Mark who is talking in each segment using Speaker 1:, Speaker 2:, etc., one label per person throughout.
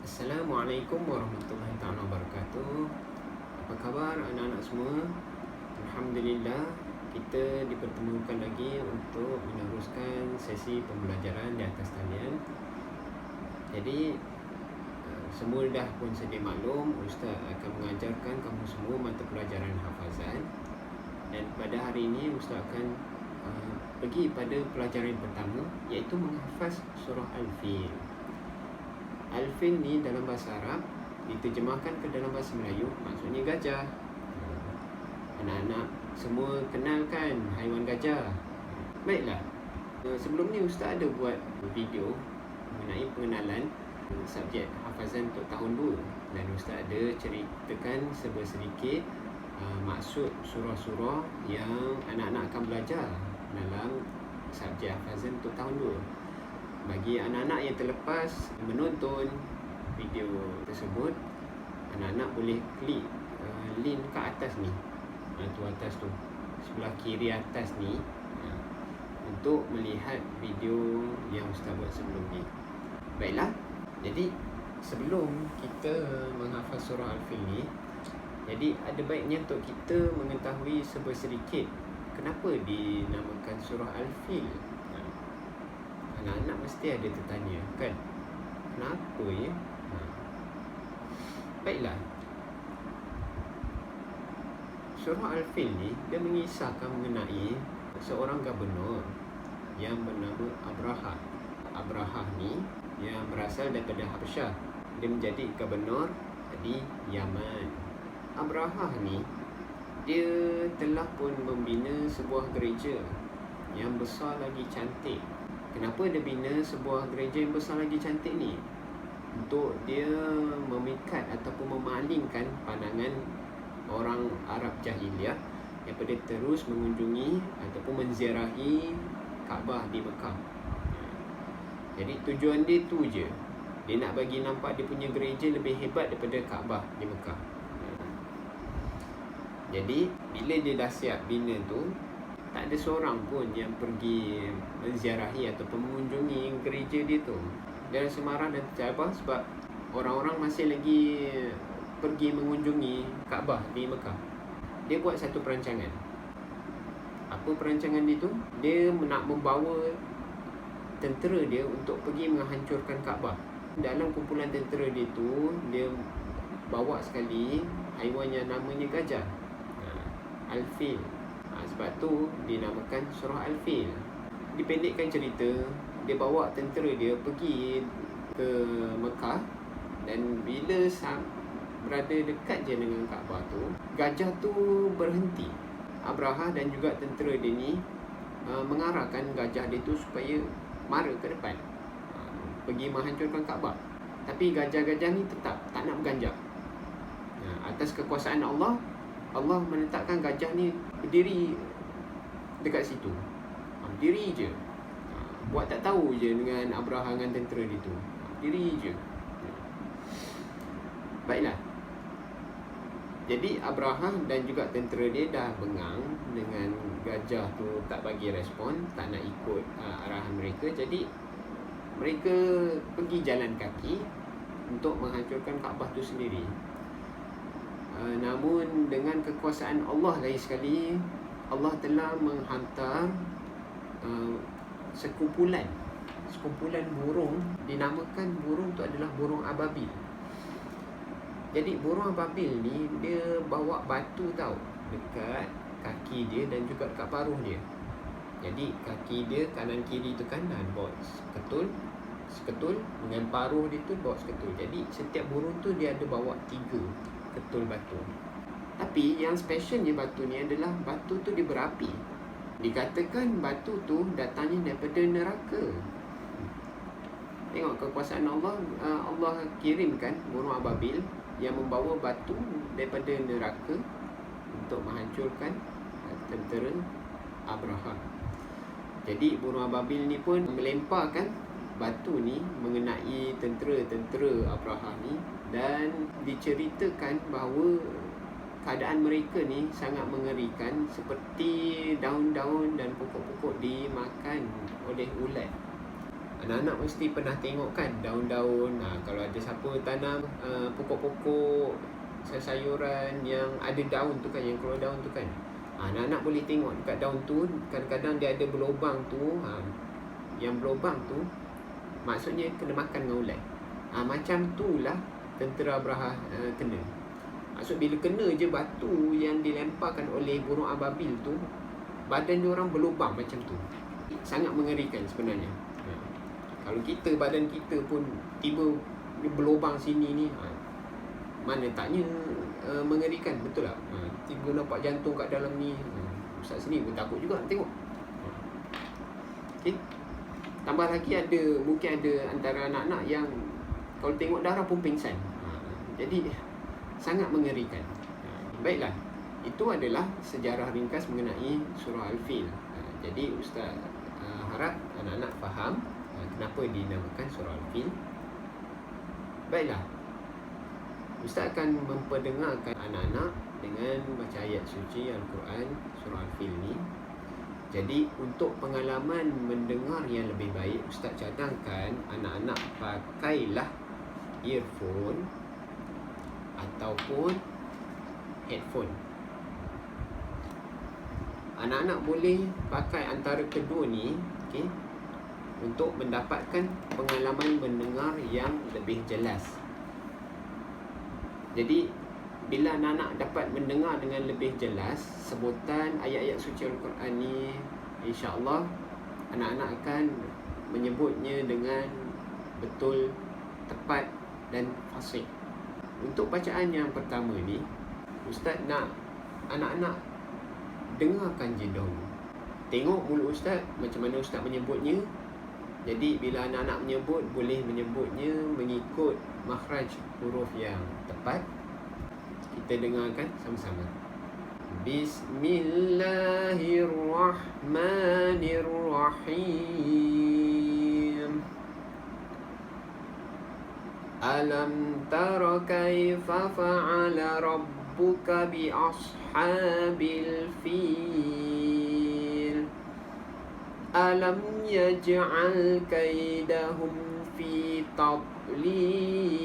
Speaker 1: Assalamualaikum warahmatullahi taala wabarakatuh. Apa khabar anak-anak semua? Alhamdulillah, kita dipertemukan lagi untuk meneruskan sesi pembelajaran di atas talian. Jadi semua dah pun sedia maklum, Ustaz akan mengajarkan kamu semua mata pelajaran hafazan. Dan pada hari ini Ustaz akan pergi pada pelajaran pertama, iaitu menghafaz surah Al-Fil. Al-Fil ni dalam bahasa Arab diterjemahkan ke dalam bahasa Melayu, maksudnya gajah. Anak-anak semua kenal kan haiwan gajah? Baiklah, sebelum ni Ustaz ada buat video mengenai pengenalan subjek hafazan untuk tahun 2. Dan Ustaz ada ceritakan sedikit maksud surah-surah yang anak-anak akan belajar dalam subjek hafazan untuk tahun 2. Bagi anak-anak yang terlepas menonton video tersebut, anak-anak boleh klik link kat atas ni, tu atas tu, sebelah kiri atas ni, untuk melihat video yang Ustaz buat sebelum ni. Baiklah, jadi sebelum kita menghafaz surah Al-Fil ni, jadi ada baiknya untuk kita mengetahui sedikit kenapa dinamakan surah Al-Fil. Anak-anak mesti ada tertanya kan, kenapa ya? Baiklah, surah Al-Fil ni dia mengisahkan mengenai seorang gubernur yang bernama Abrahah. Abrahah ni yang berasal daripada Habsyah. Dia menjadi gubernur di Yaman. Abrahah ni dia telah pun membina sebuah gereja yang besar lagi cantik. Kenapa dia bina sebuah gereja yang besar lagi cantik ni? Untuk dia memikat ataupun memalingkan pandangan orang Arab Jahiliyah daripada terus mengunjungi ataupun menziarahi Kaabah di Mekah. Jadi tujuan dia tu je. Dia nak bagi nampak dia punya gereja lebih hebat daripada Kaabah di Mekah. Jadi bila dia dah siap bina tu, tak ada seorang pun yang pergi menziarahi ataupun mengunjungi gereja dia tu. Dia rasa marah dan tercabar sebab orang-orang masih lagi pergi mengunjungi Kaabah di Mekah. Dia buat satu perancangan. Apa perancangan dia tu? Dia nak membawa tentera dia untuk pergi menghancurkan Kaabah. Dalam kumpulan tentera dia tu, dia bawa sekali haiwan yang namanya gajah, Al-Fil. Sebab tu dinamakan surah Al-Fil. Dipendekkan cerita, dia bawa tentera dia pergi ke Mekah. Dan bila berada dekat je dengan Kaabah tu, gajah tu berhenti. Abrahah dan juga tentera dia ni mengarahkan gajah dia tu supaya mara ke depan, pergi menghancurkan Kaabah. Tapi gajah-gajah ni tetap tak nak berganjak. Atas kekuasaan Allah, Allah menetapkan gajah ni berdiri dekat situ. Berdiri je. Buat tak tahu je dengan Abrahah dengan tentera dia tu. Berdiri je. Baiklah. Jadi Abrahah dan juga tentera dia dah bengang dengan gajah tu tak bagi respon, tak nak ikut arahan mereka. Jadi mereka pergi jalan kaki untuk menghancurkan Kaabah tu sendiri. Namun dengan kekuasaan Allah lagi sekali, Allah telah menghantar sekumpulan burung. Dinamakan burung tu adalah burung ababil. Jadi burung ababil ni dia bawa batu tau dekat kaki dia dan juga dekat paruh dia. Jadi kaki dia kanan kiri tu kanan bawa seketul, dengan paruh dia tu bawa seketul. Jadi setiap burung tu dia ada bawa 3 ketul batu. Tapi yang specialnya batu ni adalah batu tu dia berapi. Dikatakan batu tu datangnya daripada neraka. Tengok kekuasaan Allah. Allah kirimkan burung ababil yang membawa batu daripada neraka untuk menghancurkan tentera Abrahah. Jadi burung ababil ni pun melemparkan batu ni mengenai tentera Abrahah ni. Dan diceritakan bahawa keadaan mereka ni sangat mengerikan, seperti daun-daun dan pokok-pokok dimakan oleh ulat. Anak-anak mesti pernah tengok kan daun-daun, kalau ada siapa tanam pokok-pokok sayuran yang ada daun tu kan, yang keluar daun tu kan, anak-anak boleh tengok dekat daun tu, kadang-kadang dia ada berlubang tu. Yang berlubang tu maksudnya kena makan dengan ulat. Macam tu lah tentera Abraha kena. Maksud bila kena je batu yang dilemparkan oleh burung ababil tu, badan dia orang berlubang macam tu. Sangat mengerikan sebenarnya. Kalau kita, badan kita pun tiba berlubang sini ni, mana taknya mengerikan, betul tak? Tiba nampak jantung kat dalam ni, Ustaz sini pun takut juga nak tengok. Okay. Tambah lagi mungkin ada antara anak-anak yang kalau tengok darah pun pingsan. Jadi sangat mengerikan. Baiklah, itu adalah sejarah ringkas mengenai surah Al-Fil. Jadi Ustaz harap anak-anak faham kenapa dinamakan surah Al-Fil. Baiklah, Ustaz akan memperdengarkan anak-anak dengan baca ayat suci Al-Quran surah Al-Fil ni. Jadi untuk pengalaman mendengar yang lebih baik, Ustaz cadangkan anak-anak pakailah earphone ataupun headphone. Anak-anak boleh pakai antara kedua ni, okay, untuk mendapatkan pengalaman mendengar yang lebih jelas. Jadi bila anak-anak dapat mendengar dengan lebih jelas sebutan ayat-ayat suci Al-Quran ni, insya-Allah anak-anak akan menyebutnya dengan betul, tepat dan fasih. Untuk bacaan yang pertama ni, Ustaz nak anak-anak dengarkan je dahulu. Tengok mulut Ustaz macam mana Ustaz menyebutnya. Jadi bila anak-anak menyebut, boleh menyebutnya mengikut makhraj huruf yang tepat. Kita dengarkan sama-sama. Bismillahirrahmanirrahim. Alam tara kaifa fa'ala rabbuka bi ashabil fil. Alam yaj'al kaidahum fi tadlil.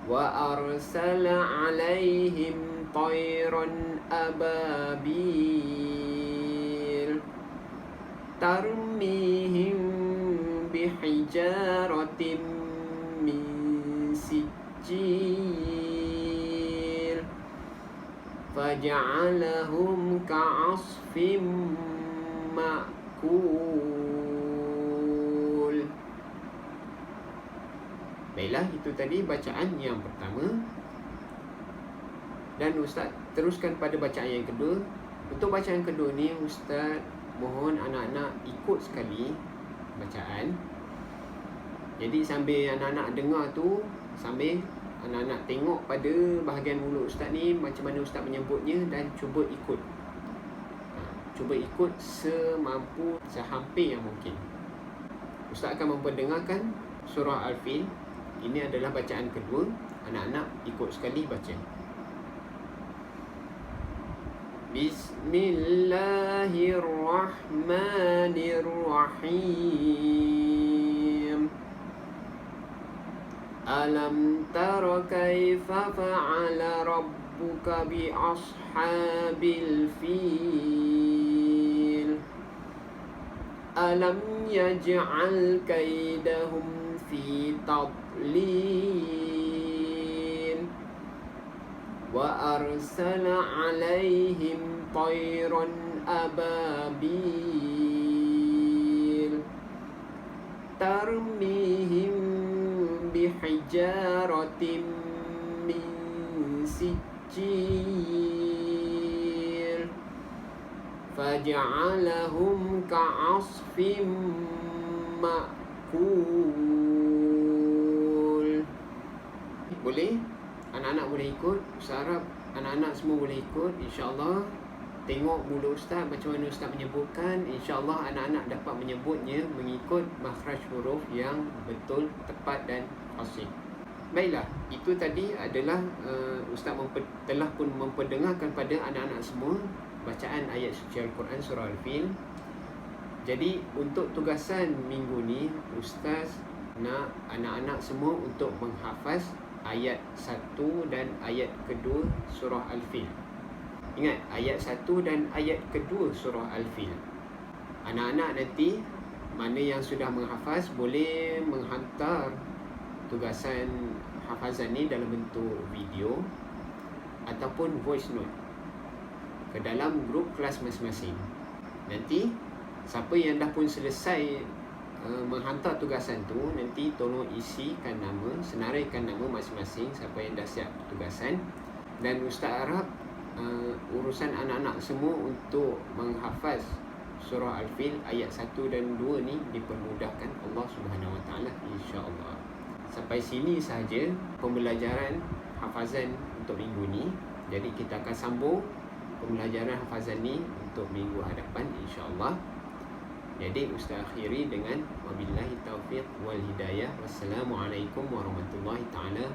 Speaker 1: Wa arsala 'alaihim tayran ababil. Tarmihim bihijaratin min sijil. Faja'alahum ka'asfim ma'kul. Baiklah, itu tadi bacaan yang pertama. Dan Ustaz teruskan pada bacaan yang kedua. Untuk bacaan kedua ni, Ustaz mohon anak-anak ikut sekali bacaan. Jadi sambil anak-anak dengar tu, sambil anak-anak tengok pada bahagian mulut Ustaz ni macam mana Ustaz menyebutnya dan cuba ikut. Cuba ikut semampu, sehampir yang mungkin. Ustaz akan memperdengarkan surah Al-Fil. Ini adalah bacaan kedua. Anak-anak ikut sekali baca. Bismillahirrahmanirrahim. Alam tara kaifa fa'ala rabbuka bi ashabil fil. Alam yaj'al kaidahum fi tadlil. Wa arsala 'alaihim tayran ababil. Tarmihim bihijaratin min sijil. Faja'alahum ka'asfim ma'kul. Boleh? Anak-anak boleh ikut. Saya harap anak-anak semua boleh ikut. InsyaAllah tengok mulut Ustaz macam mana Ustaz menyebutkan. InsyaAllah anak-anak dapat menyebutnya mengikut makhraj huruf yang betul, tepat dan fasih. Baiklah, itu tadi adalah Ustaz telah pun memperdengarkan pada anak-anak semua bacaan ayat suci Al-Quran surah Al-Fil. Jadi untuk tugasan minggu ni, Ustaz nak anak-anak semua untuk menghafaz ayat 1 dan ayat kedua surah Al-Fil. Ingat, ayat 1 dan ayat kedua surah Al-Fil. Anak-anak nanti mana yang sudah menghafaz boleh menghantar tugasan hafazan ni dalam bentuk video ataupun voice note ke dalam grup kelas masing-masing. Nanti siapa yang dah pun selesai menghantar tugasan tu, nanti tolong isikan nama, senaraikan nama masing-masing siapa yang dah siap tugasan. Dan Ustaz harap urusan anak-anak semua untuk menghafaz surah Al-Fil ayat 1 dan 2 ni dipermudahkan Allah Subhanahu Wa Taala, insya-Allah. Sampai sini sahaja pembelajaran hafazan untuk minggu ni. Jadi kita akan sambung pembelajaran hafazan ni untuk minggu hadapan, insya-Allah. Jadi Ustaz akhiri dengan wabillahi taufiq wal hidayah. Wassalamualaikum warahmatullahi taala